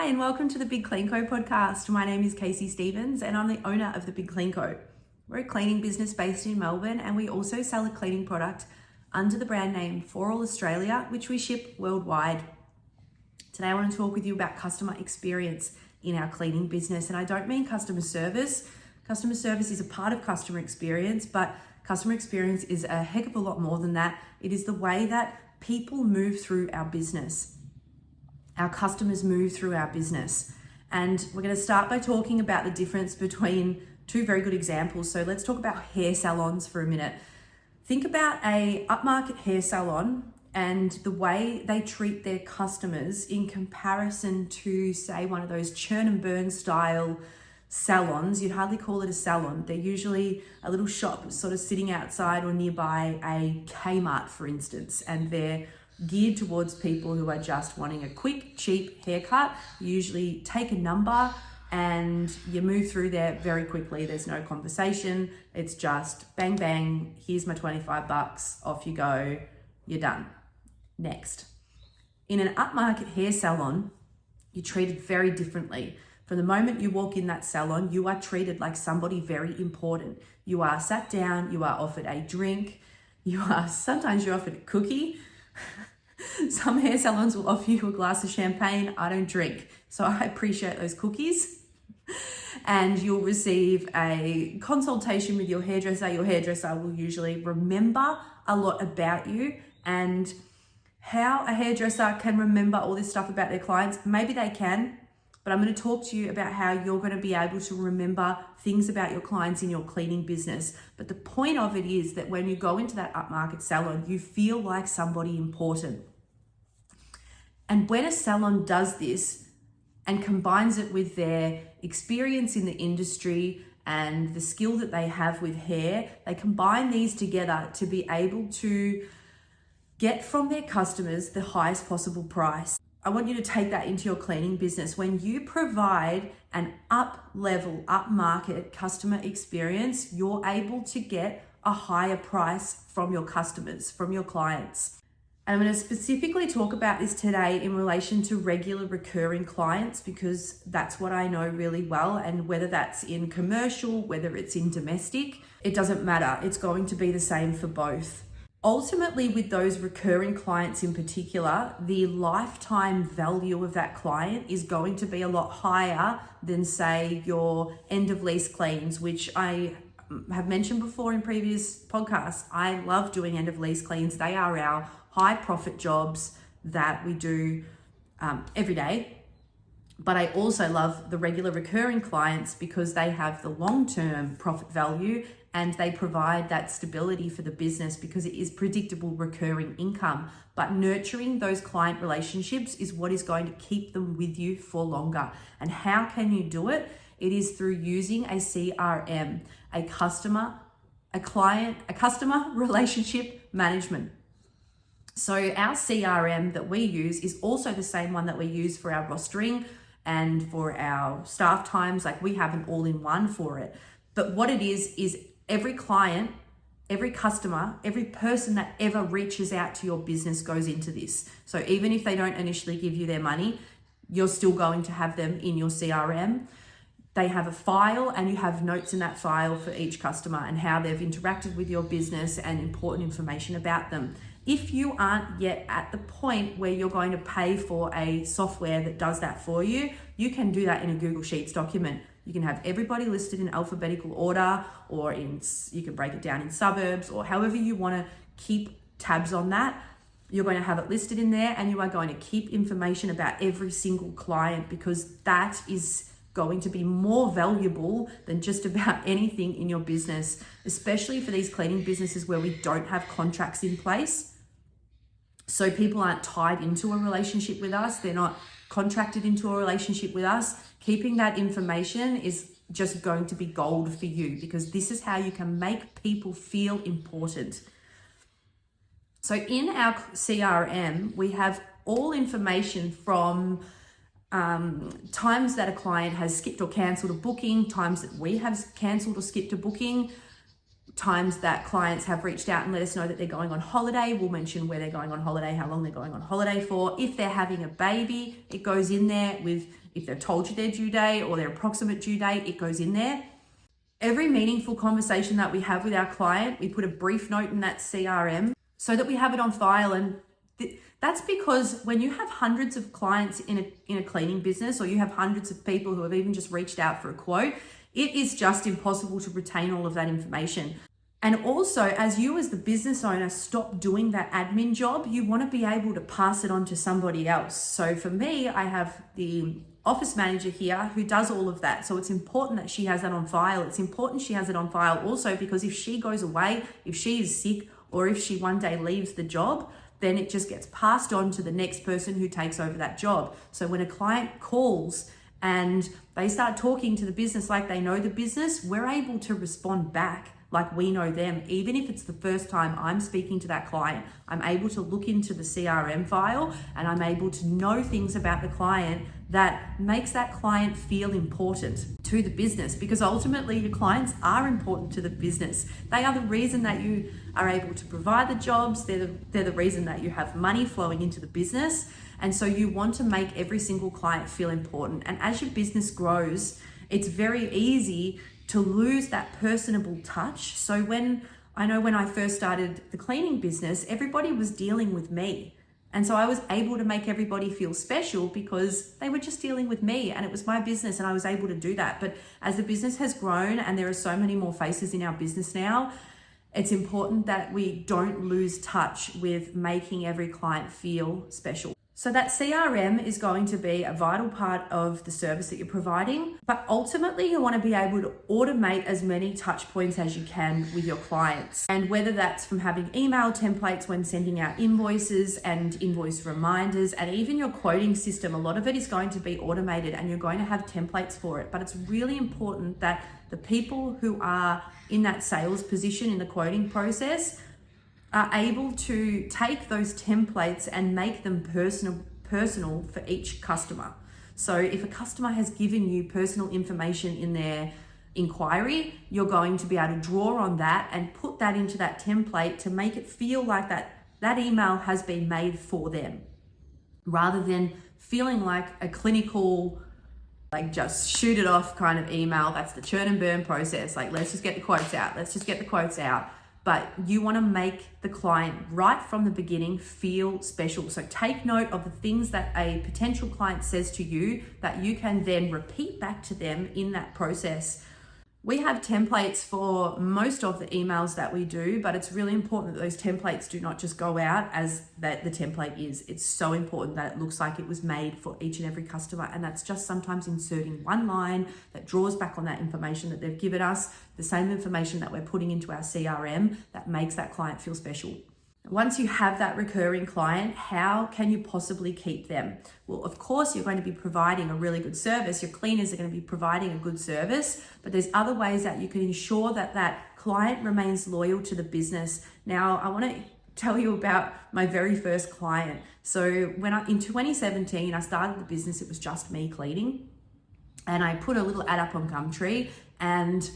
and welcome to the Big Clean Co podcast. My name is Casey Stevens and I'm the owner of the Big Clean Co. We're a cleaning business based in Melbourne and we also sell a cleaning product under the brand name For All Australia, which we ship worldwide. Today I want to talk with you about customer experience in our cleaning business, and I don't mean customer service. Customer service is a part of customer experience, but customer experience is a heck of a lot more than that. It is the way that people move through our business. Our customers move through our business. And we're going to start by talking about the difference between two very good examples. So let's talk about hair salons for a minute. Think about a upmarket hair salon and the way they treat their customers in comparison to, say, one of those churn and burn style salons. You'd hardly call it a salon. They're usually a little shop sort of sitting outside or nearby a Kmart, for instance, and they're geared towards people who are just wanting a quick, cheap haircut. You usually take a number and you move through there very quickly. There's no conversation. It's just bang, bang, here's my 25 bucks, off you go, you're done. Next. In an upmarket hair salon, you're treated very differently. From the moment you walk in that salon, you are treated like somebody very important. You are sat down, you are offered a drink, sometimes you're offered a cookie. Some hair salons will offer you a glass of champagne. I don't drink, so I appreciate those cookies. And you'll receive a consultation with your hairdresser. Your hairdresser will usually remember a lot about you, and how a hairdresser can remember all this stuff about their clients. Maybe they can, but I'm going to talk to you about how you're going to be able to remember things about your clients in your cleaning business. But the point of it is that when you go into that upmarket salon, you feel like somebody important. And when a salon does this and combines it with their experience in the industry and the skill that they have with hair, they combine these together to be able to get from their customers the highest possible price. I want you to take that into your cleaning business. When you provide an up-level, up-market customer experience, you're able to get a higher price from your customers, from your clients. And I'm going to specifically talk about this today in relation to regular recurring clients, because that's what I know really well. And whether that's in commercial, whether it's in domestic, it doesn't matter. It's going to be the same for both. Ultimately, with those recurring clients in particular, the lifetime value of that client is going to be a lot higher than, say, your end of lease cleans, which I have mentioned before in previous podcasts. I love doing end of lease cleans. They are our high profit jobs that we do every day. But I also love the regular recurring clients because they have the long-term profit value and they provide that stability for the business because it is predictable recurring income. But nurturing those client relationships is what is going to keep them with you for longer. And how can you do it? It is through using a CRM, a customer relationship management. So our CRM that we use is also the same one that we use for our rostering and for our staff times. Like, we have an all-in-one for it. But what it is every client, every customer, every person that ever reaches out to your business goes into this. So even if they don't initially give you their money, you're still going to have them in your CRM. They have a file and you have notes in that file for each customer and how they've interacted with your business and important information about them. If you aren't yet at the point where you're going to pay for a software that does that for you, you can do that in a Google Sheets document. You can have everybody listed in alphabetical order, or you can break it down in suburbs, or however you want to keep tabs on that. You're going to have it listed in there and you are going to keep information about every single client, because that is going to be more valuable than just about anything in your business, especially for these cleaning businesses where we don't have contracts in place. So people aren't tied into a relationship with us. They're not contracted into a relationship with us. Keeping that information is just going to be gold for you, because this is how you can make people feel important. So in our CRM, we have all information from times that a client has skipped or cancelled a booking, times that we have cancelled or skipped a booking, times that clients have reached out and let us know that they're going on holiday. We'll mention where they're going on holiday, how long they're going on holiday for. If they're having a baby, it goes in there with, if they've told you their due date or their approximate due date, it goes in there. Every meaningful conversation that we have with our client, we put a brief note in that CRM so that we have it on file. And that's because when you have hundreds of clients in a cleaning business, or you have hundreds of people who have even just reached out for a quote, it is just impossible to retain all of that information. And also, as you as the business owner stop doing that admin job, you want to be able to pass it on to somebody else. So for me, I have the office manager here who does all of that. So it's important that she has that on file. It's important she has it on file also because if she goes away, if she is sick, or if she one day leaves the job, then it just gets passed on to the next person who takes over that job. So when a client calls and they start talking to the business like they know the business, we're able to respond back like we know them. Even if it's the first time I'm speaking to that client, I'm able to look into the CRM file and I'm able to know things about the client that makes that client feel important to the business, because ultimately your clients are important to the business. They are the reason that you are able to provide the jobs. They're the reason that you have money flowing into the business. And so you want to make every single client feel important. And as your business grows, it's very easy to lose that personable touch. So when I first started the cleaning business, everybody was dealing with me. And so I was able to make everybody feel special because they were just dealing with me and it was my business and I was able to do that. But as the business has grown and there are so many more faces in our business now, it's important that we don't lose touch with making every client feel special. So that CRM is going to be a vital part of the service that you're providing, but ultimately you want to be able to automate as many touch points as you can with your clients. And whether that's from having email templates when sending out invoices and invoice reminders, and even your quoting system, a lot of it is going to be automated and you're going to have templates for it. But it's really important that the people who are in that sales position in the quoting process are able to take those templates and make them personal for each customer. So if a customer has given you personal information in their inquiry, you're going to be able to draw on that and put that into that template to make it feel like that email has been made for them, rather than feeling like a clinical, like just shoot it off kind of email. That's the churn and burn process. Like, let's just get the quotes out. But you want to make the client right from the beginning feel special. So take note of the things that a potential client says to you that you can then repeat back to them in that process. We have templates for most of the emails that we do, but it's really important that those templates do not just go out as that the template is. It's so important that it looks like it was made for each and every customer. And that's just sometimes inserting one line that draws back on that information that they've given us, the same information that we're putting into our CRM that makes that client feel special. Once you have that recurring client, how can you possibly keep them? Well, of course, you're going to be providing a really good service. Your cleaners are going to be providing a good service, but there's other ways that you can ensure that that client remains loyal to the business. Now, I want to tell you about my very first client. So in 2017, I started the business. It was just me cleaning, and I put a little ad up on Gumtree, and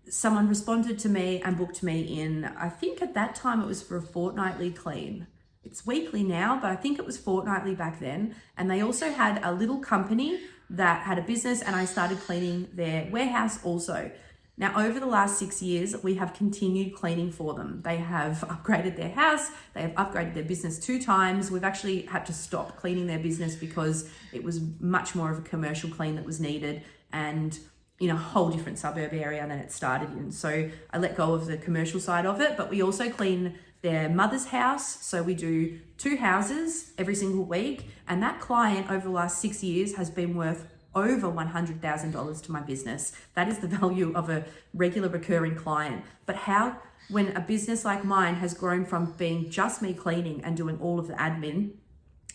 someone responded to me and booked me in. I think at that time it was for a fortnightly clean. It's weekly now, but I think it was fortnightly back then. And they also had a little company that had a business, and I started cleaning their warehouse also. Now, over the last 6 years, we have continued cleaning for them. They have upgraded their house. They have upgraded their business 2 times. We've actually had to stop cleaning their business because it was much more of a commercial clean that was needed, and in a whole different suburb area than it started in. So I let go of the commercial side of it, but we also clean their mother's house. So we do 2 houses every single week. And that client over the last 6 years has been worth over $100,000 to my business. That is the value of a regular recurring client. But how, when a business like mine has grown from being just me cleaning and doing all of the admin,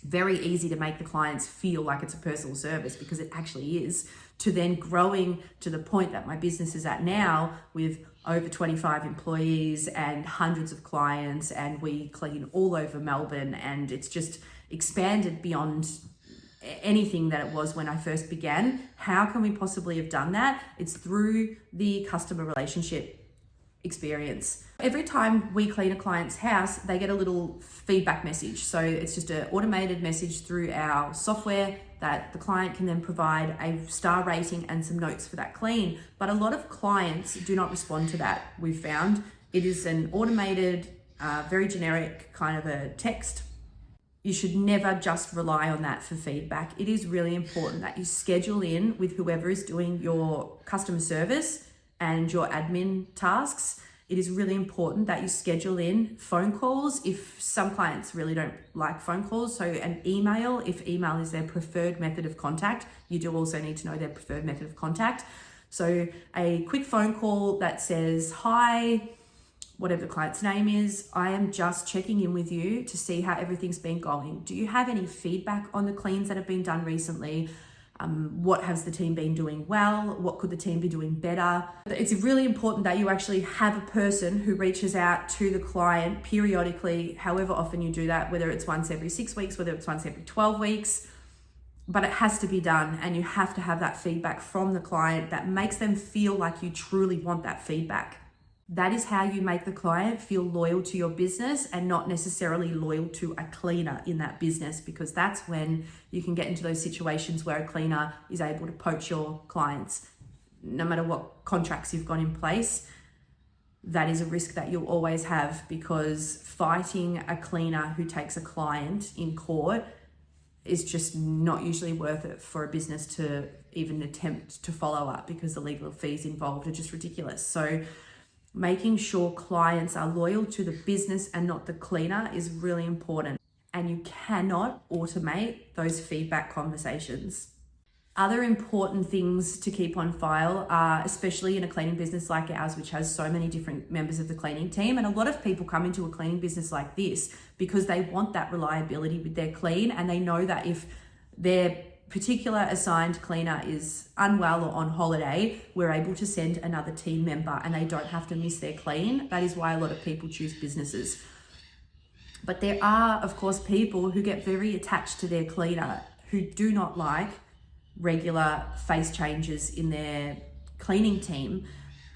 very easy to make the clients feel like it's a personal service, because it actually is, to then growing to the point that my business is at now with over 25 employees and hundreds of clients, and we clean all over Melbourne, and it's just expanded beyond anything that it was when I first began. How can we possibly have done that? It's through the customer relationship. experience. Every time we clean a client's house, they get a little feedback message. So it's just an automated message through our software that the client can then provide a star rating and some notes for that clean. But a lot of clients do not respond to that. We've found it is an automated, very generic kind of a text. You should never just rely on that for feedback. It is really important that you schedule in with whoever is doing your customer service and your admin tasks. It is really important that you schedule in phone calls if some clients really don't like phone calls. So an email, if email is their preferred method of contact, you do also need to know their preferred method of contact. So a quick phone call that says, "Hi, whatever the client's name is, I am just checking in with you to see how everything's been going. Do you have any feedback on the cleans that have been done recently? What has the team been doing well? What could the team be doing better?" It's really important that you actually have a person who reaches out to the client periodically, however often you do that, whether it's once every 6 weeks, whether it's once every 12 weeks, but it has to be done, and you have to have that feedback from the client that makes them feel like you truly want that feedback. That is how you make the client feel loyal to your business and not necessarily loyal to a cleaner in that business, because that's when you can get into those situations where a cleaner is able to poach your clients. No matter what contracts you've got in place, that is a risk that you'll always have, because fighting a cleaner who takes a client in court is just not usually worth it for a business to even attempt to follow up, because the legal fees involved are just ridiculous. So making sure clients are loyal to the business and not the cleaner is really important. And you cannot automate those feedback conversations. Other important things to keep on file are, especially in a cleaning business like ours, which has so many different members of the cleaning team. And a lot of people come into a cleaning business like this because they want that reliability with their clean. And they know that if their particular assigned cleaner is unwell or on holiday, we're able to send another team member and they don't have to miss their clean. That is why a lot of people choose businesses. But there are, of course, people who get very attached to their cleaner who do not like regular face changes in their cleaning team.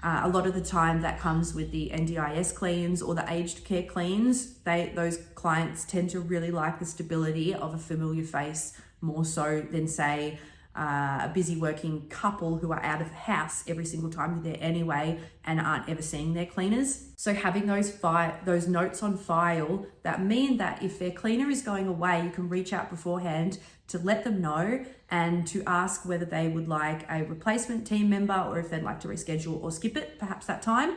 A lot of the time that comes with the NDIS cleans or the aged care cleans. Those clients tend to really like the stability of a familiar face, more so than, say, a busy working couple who are out of the house every single time they're there anyway and aren't ever seeing their cleaners. So having those notes on file that mean that if their cleaner is going away, you can reach out beforehand to let them know and to ask whether they would like a replacement team member or if they'd like to reschedule or skip it perhaps that time.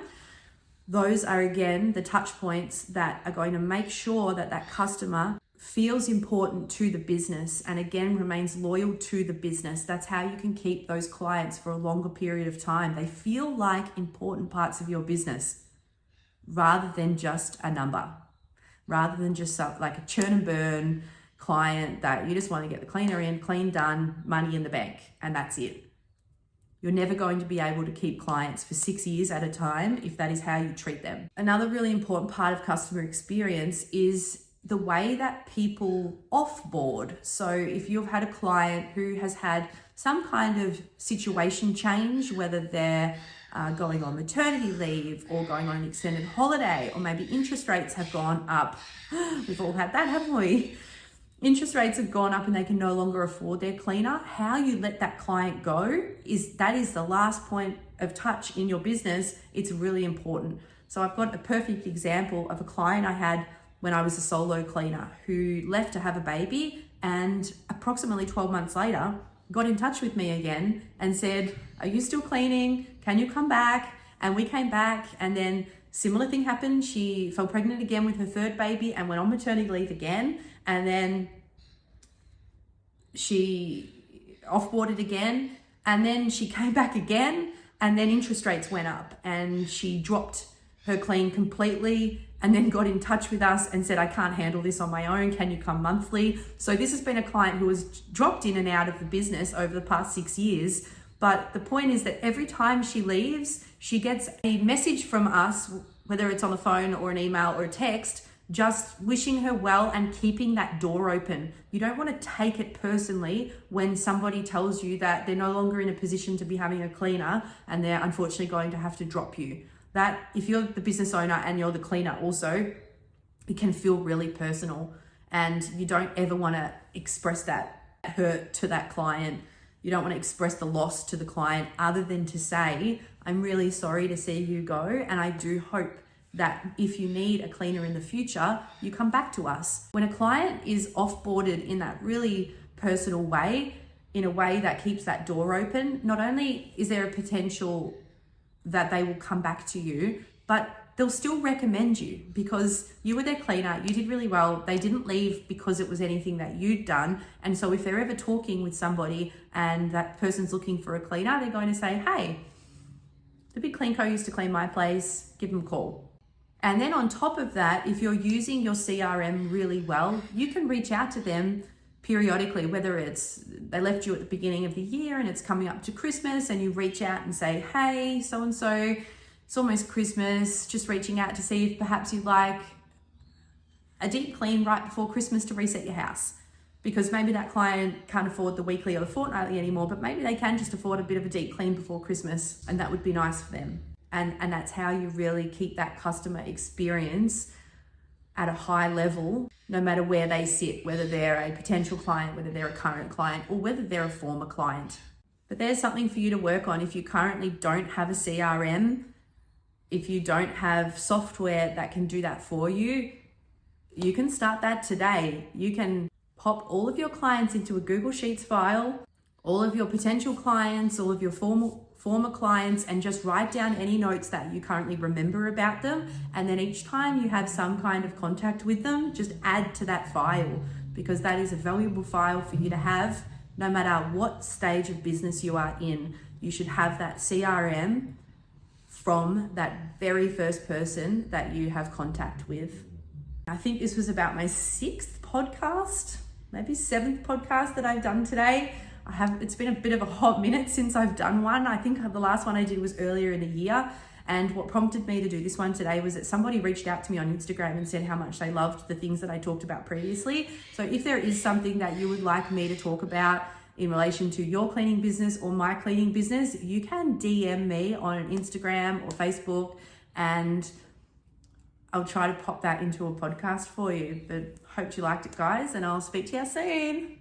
Those are, again, the touch points that are going to make sure that that customer feels important to the business and, again, remains loyal to the business. That's how you can keep those clients for a longer period of time. They feel like important parts of your business rather than just a number, rather than just like a churn and burn client that you just want to get the cleaner in, clean, done, money in the bank, and that's it. You're never going to be able to keep clients for 6 years at a time if that is how you treat them. Another really important part of customer experience is the way that people offboard. So if you've had a client who has had some kind of situation change, whether they're going on maternity leave or going on an extended holiday, or maybe interest rates have gone up. We've all had that, haven't we? Interest rates have gone up and they can no longer afford their cleaner. How you let that client go is the last point of touch in your business. It's really important. So I've got a perfect example of a client I had when I was a solo cleaner who left to have a baby, and approximately 12 months later got in touch with me again and said, "Are you still cleaning? Can you come back?" And we came back, and then similar thing happened. She fell pregnant again with her third baby and went on maternity leave again. And then she offboarded again, and then she came back again, and then interest rates went up and she dropped her clean completely, and then got in touch with us and said, "I can't handle this on my own. Can you come monthly?" So this has been a client who has dropped in and out of the business over the past 6 years. But the point is that every time she leaves, she gets a message from us, whether it's on the phone or an email or a text, just wishing her well and keeping that door open. You don't want to take it personally when somebody tells you that they're no longer in a position to be having a cleaner and they're unfortunately going to have to drop you. that if you're the business owner and you're the cleaner also, it can feel really personal, and you don't ever want to express that hurt to that client. You don't want to express the loss to the client other than to say, I'm really sorry to see you go, and I do hope that if you need a cleaner in the future, you come back to us. When a client is offboarded in that really personal way, in a way that keeps that door open, not only is there a potential that they will come back to you, but they'll still recommend you because you were their cleaner, you did really well, they didn't leave because it was anything that you'd done. And so if they're ever talking with somebody and that person's looking for a cleaner, they're going to say, hey, the Big Clean Co used to clean my place, give them a call. And then on top of that, if you're using your CRM really well, you can reach out to them periodically, whether it's they left you at the beginning of the year and it's coming up to Christmas and you reach out and say, hey, so-and-so, it's almost Christmas, just reaching out to see if perhaps you'd like a deep clean right before Christmas to reset your house. Because maybe that client can't afford the weekly or the fortnightly anymore, but maybe they can just afford a bit of a deep clean before Christmas, and that would be nice for them. And that's how you really keep that customer experience at a high level, no matter where they sit, whether they're a potential client, whether they're a current client, or whether they're a former client. But there's something for you to work on. If you currently don't have a CRM, if you don't have software that can do that for you, you can start that today. You can pop all of your clients into a Google Sheets file, all of your potential clients, all of your former clients, and just write down any notes that you currently remember about them. And then each time you have some kind of contact with them, just add to that file, because that is a valuable file for you to have no matter what stage of business you are in. You should have that CRM from that very first person that you have contact with. I think this was about my 6th podcast, maybe 7th podcast that I've done today. It's been a bit of a hot minute since I've done one. I think the last one I did was earlier in the year. And what prompted me to do this one today was that somebody reached out to me on Instagram and said how much they loved the things that I talked about previously. So if there is something that you would like me to talk about in relation to your cleaning business or my cleaning business, you can DM me on Instagram or Facebook, and I'll try to pop that into a podcast for you. But hope you liked it, guys, and I'll speak to you soon.